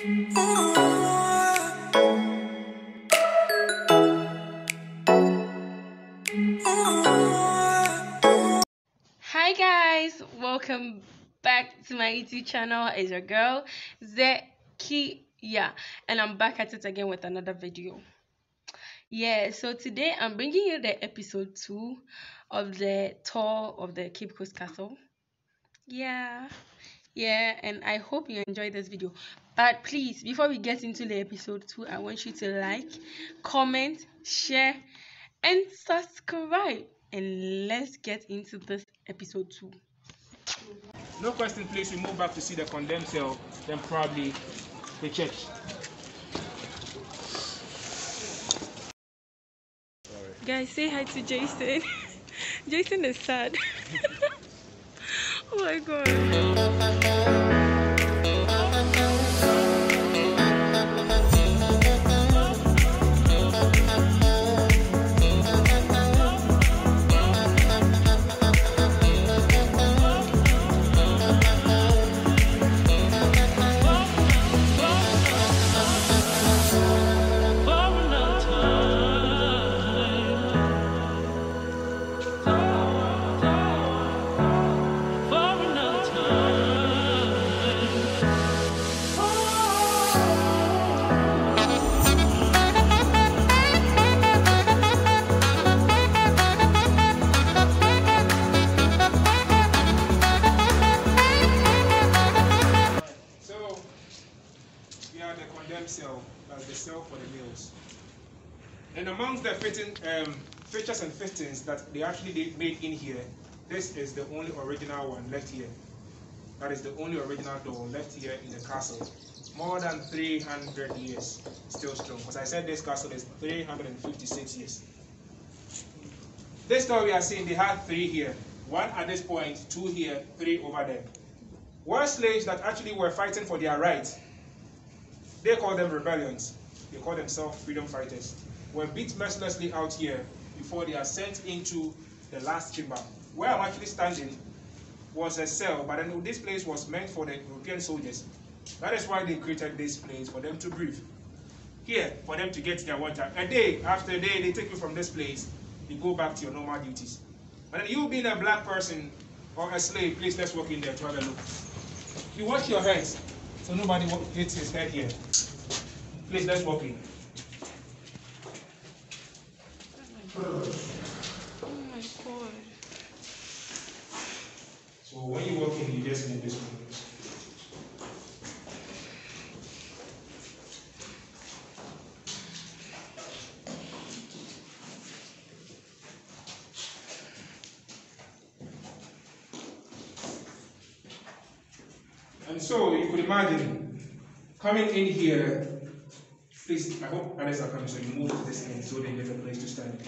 Hi guys, welcome back to my YouTube channel. It's your girl Zekia, and I'm back at it again with another video. So today I'm bringing you the episode 2 of the tour of the Cape Coast Castle. And I hope you enjoyed this video. But please, before we get into the episode 2, I want you to like, comment, share, and subscribe. And let's get into this episode 2. No question, please. We move back to see the condemned cell, then probably the church. Guys, say hi to Jason. Jason is sad. Oh my god. Cell as the cell for the males. And amongst the features and fittings that they actually made in here, this is the only original one left here. That is the only original door left here in the castle. More than 300 years, still strong. As I said, this castle is 356 years. This door we are seeing, they had 3 here. 1 at this point, 2 here, 3 over there. Were slaves that actually were fighting for their rights. They call them rebellions. They call themselves freedom fighters. Were beat mercilessly out here before they are sent into the last chamber. Where I'm actually standing was a cell, but then this place was meant for the European soldiers. That is why they created this place for them to breathe. Here, for them to get their water. A day after a day, they take you from this place. You go back to your normal duties. And then you being a black person or a slave, please let's walk in there to have a look. You wash your hands so nobody hits his head here. Please, let's walk in. Oh my god. So when you walk in, you just need this one. And so you could imagine coming in here. Please, I hope others are coming, so you move this in so they get a place to stand.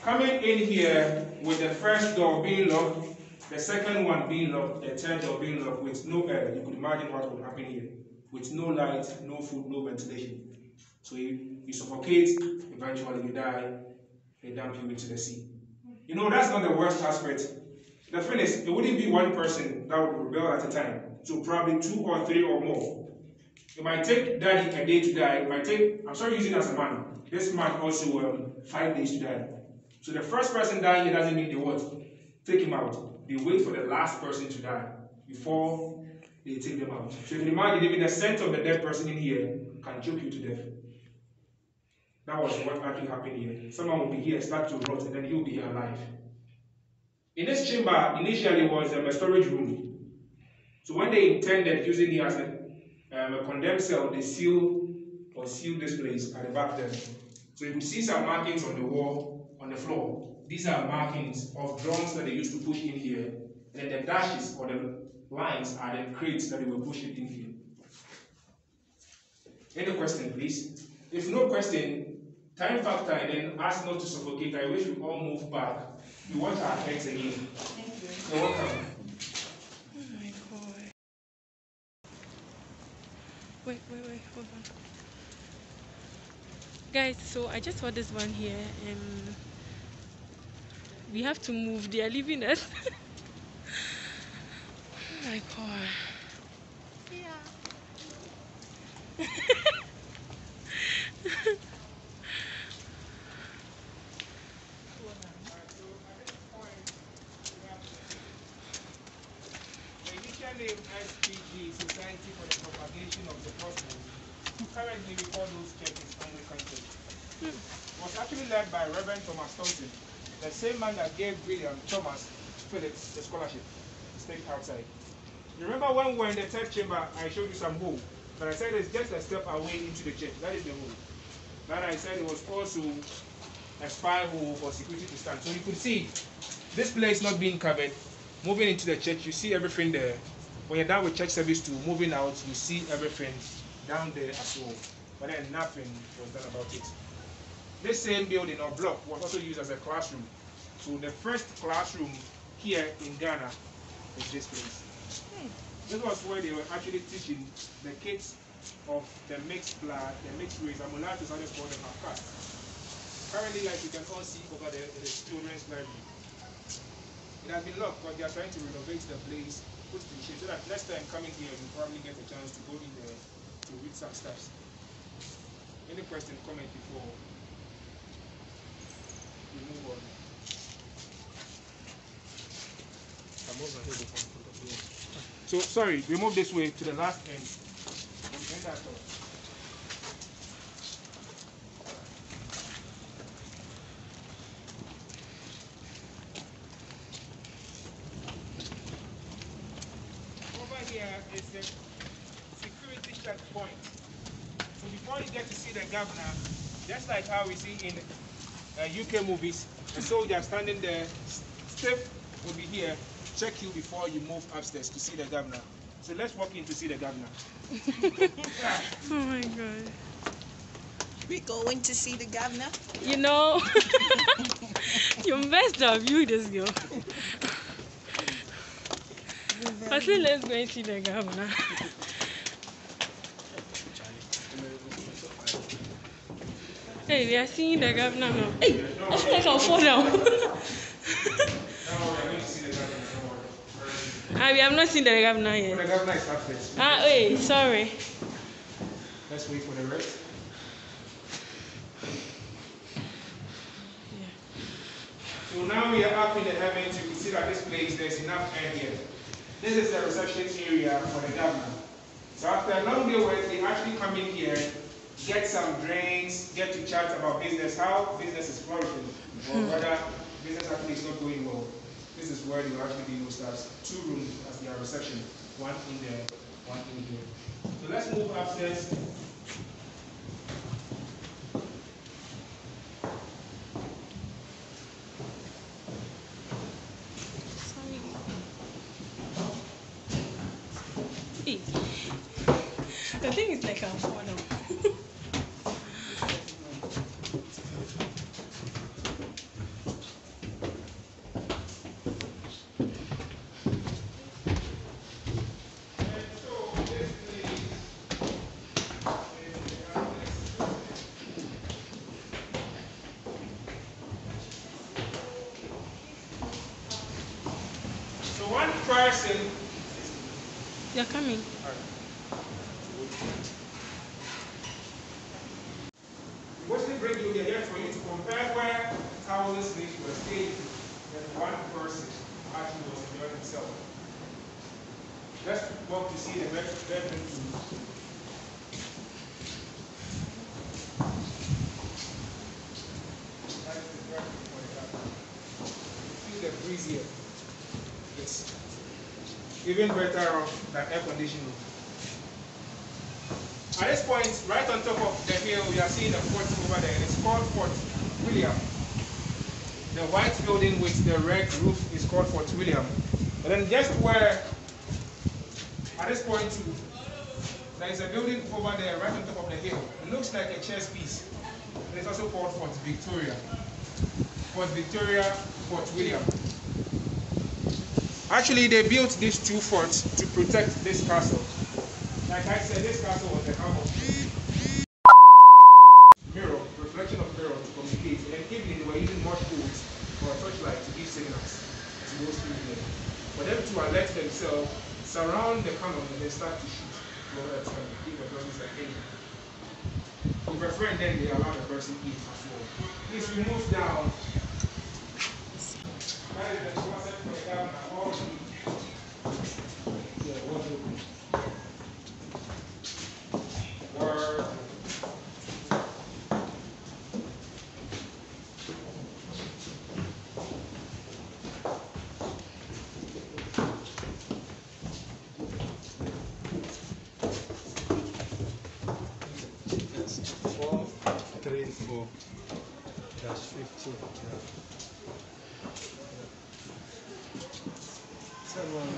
Coming in here with the first door being locked, the second one being locked, the third door being locked with no air, you could imagine what would happen here. With no light, no food, no ventilation. So you suffocate, eventually you die, they dump you into the sea. You know, that's not the worst aspect. The thing is, it wouldn't be one person that would rebel at a time. So probably 2 or 3 or more. It might take daddy a day to die. It might take, I'm sorry using as a man. This man also 5 days to die. So the first person dying here doesn't mean they what? Take him out. They wait for the last person to die before they take them out. So you can imagine even the scent of the dead person in here can choke you to death. That was what actually happened here. Someone will be here, start to rot, and then he'll be here alive. In this chamber, initially was a storage room. So when they intended using it as a condemned cell, they sealed this place at the back there. So you could see some markings on the wall, on the floor. These are markings of drums that they used to push in here. And then the dashes or the lines are the crates that they were pushing in here. Any question, please? If no question, time factor and then ask not to suffocate. I wish we all move back. We watch our heads again. Thank you. You're welcome. Oh my god. Wait, hold on. Guys, so I just saw this one here and we have to move. They are leaving us. Oh my god. Yeah. Christian name SPG, Society for the Propagation of the Gospel. Currently, we call those churches Anglican Church. It was actually led by Reverend Thomas Thompson, the same man that gave William Thomas Phillips the scholarship to stay outside. You remember when we were in the third chamber, I showed you some hole, but I said it's just a step away into the church. That is the hole. But I said it was also a spy hole for security to stand. So you could see this place not being covered. Moving into the church, you see everything there. When you're done with church service too, moving out, you see everything down there as well. But then nothing was done about it. This same building or block was also used as a classroom. So the first classroom here in Ghana is this place. This was where they were actually teaching the kids of the mixed blood, the mixed race. I'm allowed to sometimes call them half caste. Currently, like you can all see over there, it is children's library. It has been locked, but they are trying to renovate the place, put it in shape, so that next time coming here, you probably get a chance to go in there to read some stuff. Any question, comment before we move on? So, sorry, we move this way to the last end. End that door. Over here is the security checkpoint. So before you get to see the governor, just like how we see in UK movies, the soldier standing there, stiff will be here, check you before you move upstairs to see the governor. So let's walk in to see the governor. Oh my God. We going to see the governor? You know, you messed up, you this girl. Firstly, let's go and see the governor. Hey, we are seeing the governor now. Hey, I feel like I'll fall down. We have not seen the governor yet. The governor is upstairs. Wait, sorry. Let's wait for the rest. Yeah. So now we are up in the heavens. You can see that this place, there's enough air here. This is the reception area for the governor. So after a long day work, they actually come in here, get some drinks, get to chat about business, how business is flourishing, or whether business actually is not going well. This is where they will actually be used as 2 rooms as their reception, one in there, one in here. So let's move upstairs. Sorry. Hey. The thing is like I'll fall down. One person. You're coming. Mostly bring you here for you to compare where thousands of slaves were staying and one person actually was enjoying himself. Let's walk to see the bedroom too. That is the bedroom for the governor. Feel the breeze here. It's even better than air conditioning. At this point, right on top of the hill, we are seeing a fort over there. It's called Fort William. The white building with the red roof is called Fort William. And then just where, at this point too, there is a building over there right on top of the hill. It looks like a chess piece. And it's also called Fort Victoria. Fort Victoria, Fort William. Actually, they built these 2 forts to protect this castle. Like I said, this castle was a hub of mirror, reflection of mirror to communicate. And evening, they were using much boats or a torchlight to give signals to those people there. For them to alert themselves, surround the cannon and then start to shoot to give the person like any. With a friend, then they allow the person to eat as well. Please, we move down. That is the closet for the governor. 15. Yeah. Someone,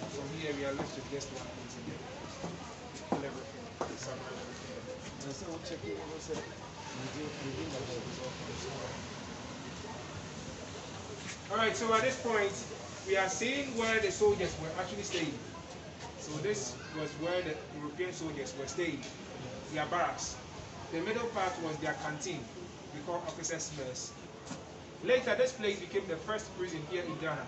from here we are left with just one place again. Kill everything, summarize everything. And so we'll check it, we'll say, alright, so at this point, we are seeing where the soldiers were actually staying. So this was where the European soldiers were staying, their barracks. The middle part was their canteen, we call officers' mess. Later, this place became the first prison here in Ghana.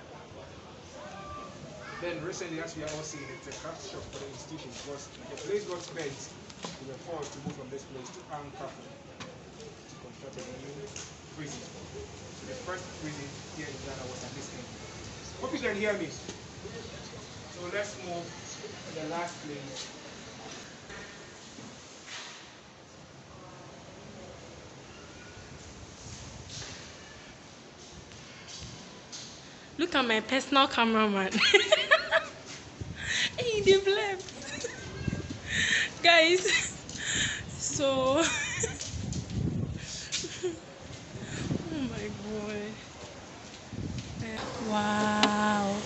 Then recently, as we are all seeing, it's a craft shop for the institution because the place got spent. We were forced to move from this place to Ankara to construct a new prison. So the first prison here in Ghana was at this end. Hope you can hear me. So let's move to the last place. Look at my personal cameraman. Hey, they left. Guys, so oh my god. Wow.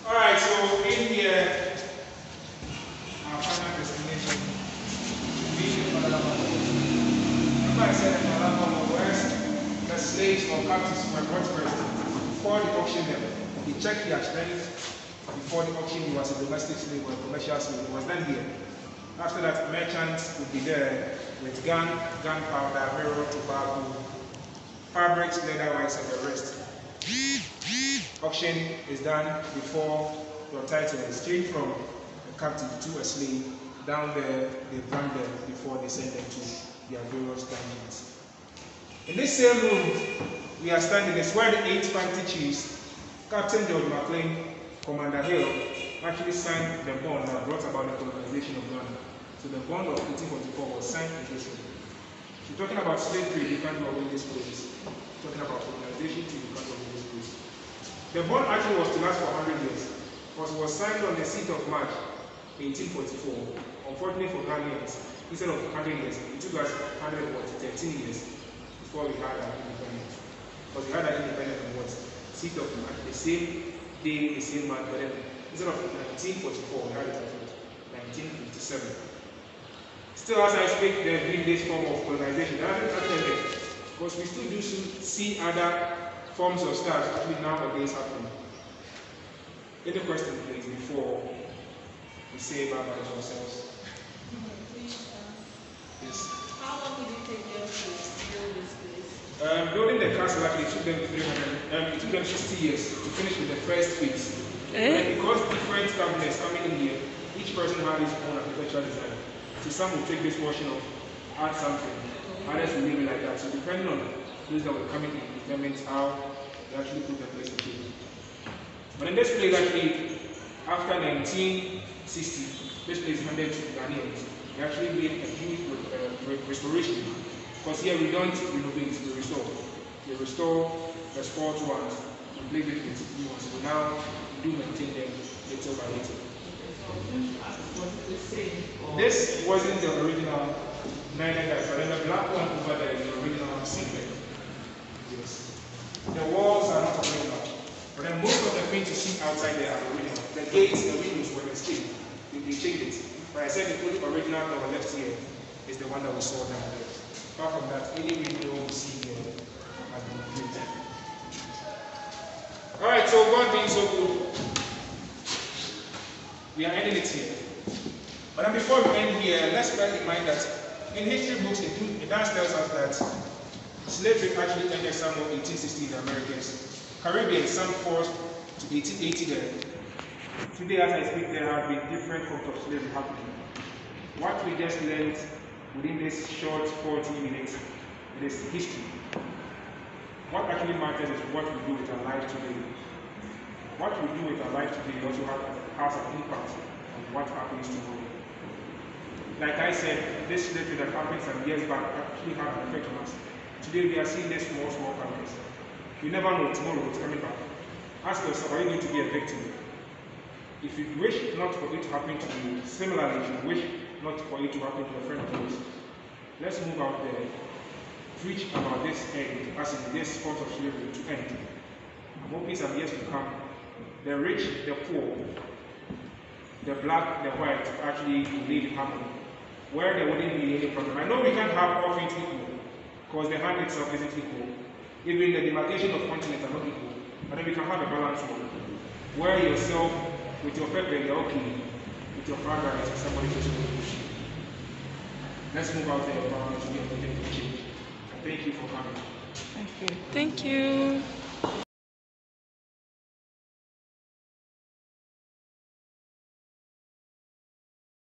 Alright, so in here, our final destination will be the Malaba. Remember I said the Malaba was the slaves or captives were brought first before the auction them. He checked their strength before the auction. He was a domestic slave or a commercial slave. He was then here. After that, merchants would be there with gunpowder, mirror, tobacco, fabrics, leather, wines, and the rest. Auction is done before your title is changed from a captive to a slave. Down there, they brand them before they send them to their various dungeons. In this same room, we are standing is where the 8 infantry chiefs, Captain George McLean, Commander Hill, actually signed the bond that brought about the colonization of Ghana. So the bond of 1844 was signed in this room. So talking about slavery, you can't go in this place. Talking about colonization, you can't go in this place. The bond actually was to last for 100 years, because it was signed on the 6th of March, 1844. Unfortunately for Ghanaians, instead of 100 years, it took us 13 years before we had our independence. Because we had our independence on what? 6th of March, the same day, the same month, but then instead of 1944, we had it at 1957. Still, as I speak, there's been this form of colonization. That hasn't ended, because we still do see other forms of stars actually nowadays happening. Any question, please, before we say bye bye to ourselves? Yes. How long did it take them to build this place? Building the castle actually took them 300. It took them 60 years to finish with the first phase. And because different cabinets coming in here, each person had his own architectural design. So some will take this portion of add something, others will leave it like that. So depending on those that were coming in, determines how they actually put the place together. But in this place actually, after 1960, this place handed to Ghanaians. They actually made a huge restoration. Because here we don't renovate, we restore. They restore the spoiled ones and replace it with new ones. So now we do maintain them little by little. This wasn't the original 9 guys, but then the black one over there is the original secret. Yes. The walls are not original. But then most of the things you see outside there are original. The gates, the windows were the same. They changed it. But I said the only original that was left here is the one that we saw down there. Apart from that, any window we see here has been created. Alright, so God being so good, we are ending it here. But then before we end here, let's bear in mind that in history books, it does tell us that slavery actually ended somewhere 1860 in the Americas. Caribbean, some forced to 1880 there. Today, as I speak, there have been different forms of slavery happening. What we just learned within this short 40 minutes, it is history. What actually matters is what we do with our life today. What we do with our life today also has an impact on what happens tomorrow. like I said, this slavery that happened some years back actually had an effect on us. Today we are seeing this small families. You never know tomorrow it's coming back. Ask yourself, are you going to be a victim? If you wish not for it to happen to you, similarly, if you wish not for it to happen to a friend of yours, let's move out there, preach about this end, as in this form of slavery to end. More peace and years to come. The rich, the poor, the black, the white actually live in harmony, where there wouldn't be any problem. I know we can't have all things equal, because the hand itself isn't equal. Even the demarcation of continents are not equal. But then we can have a balanced one, where yourself, with your pepper, you're okay, with your fried rice, and somebody just push. Let's move out there to be able to change. And thank you for coming. Okay. Thank you.